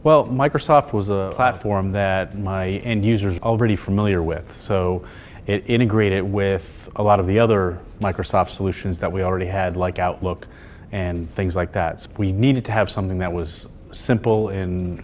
Well, Microsoft was a platform that my end users are already familiar with, so it integrated with a lot of the other Microsoft solutions that we already had, like Outlook and things like that. So we needed to have something that was simple and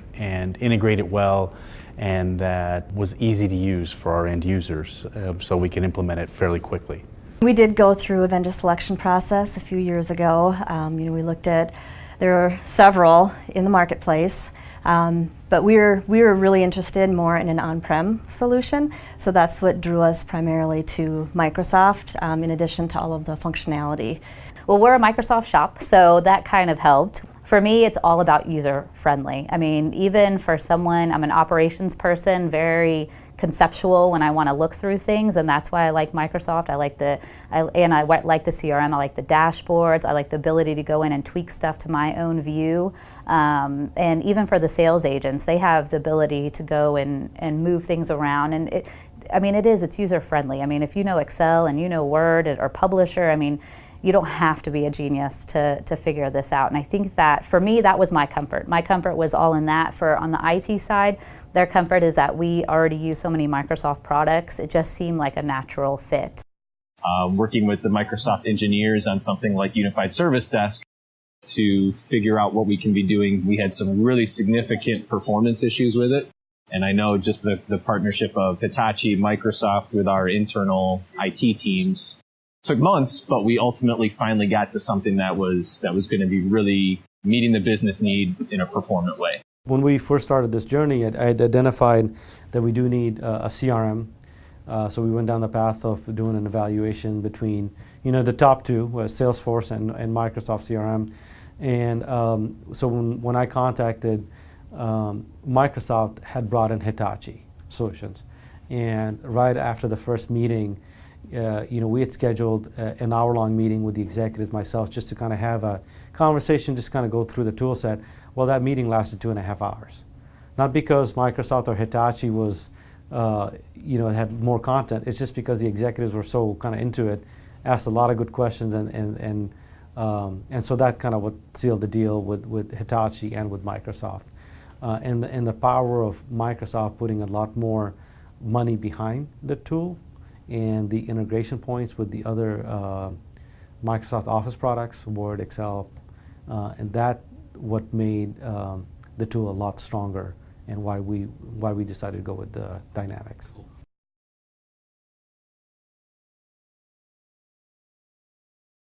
integrated well, and that was easy to use for our end users, so we can implement it fairly quickly. We did go through a vendor selection process a few years ago. We looked at, there are several in the marketplace, but we were really interested more in an on-prem solution, so that's what drew us primarily to Microsoft, in addition to all of the functionality. Well, we're a Microsoft shop, so that kind of helped. For me, it's all about user-friendly. I mean, even for someone, I'm an operations person, very conceptual when I want to look through things, and that's why I like Microsoft. I like the CRM, I like the dashboards, I like the ability to go in and tweak stuff to my own view. And even for the sales agents, they have the ability to go and move things around. And it's user-friendly. I mean, if you know Excel and you know Word or Publisher, I mean, you don't have to be a genius to figure this out. And I think that, for me, that was my comfort. My comfort was all in that. On the IT side, their comfort is that we already use so many Microsoft products. It just seemed like a natural fit. Working with the Microsoft engineers on something like Unified Service Desk to figure out what we can be doing, we had some really significant performance issues with it. And I know just the partnership of Hitachi, Microsoft with our internal IT teams took months, but we ultimately finally got to something that was going to be really meeting the business need in a performant way. When we first started this journey, I had identified that we do need a CRM. So we went down the path of doing an evaluation between, the top two, Salesforce and Microsoft CRM. And so when I contacted, Microsoft had brought in Hitachi solutions. And right after the first meeting, we had scheduled an hour-long meeting with the executives, myself, just to kind of have a conversation, just kind of go through the tool set. Well, that meeting lasted 2.5 hours. Not because Microsoft or Hitachi was, had more content. It's just because the executives were so kind of into it, asked a lot of good questions, and so that kind of what sealed the deal with Hitachi and with Microsoft. And the power of Microsoft putting a lot more money behind the tool and the integration points with the other Microsoft Office products, Word, Excel, and that what made the tool a lot stronger, and why we decided to go with the Dynamics.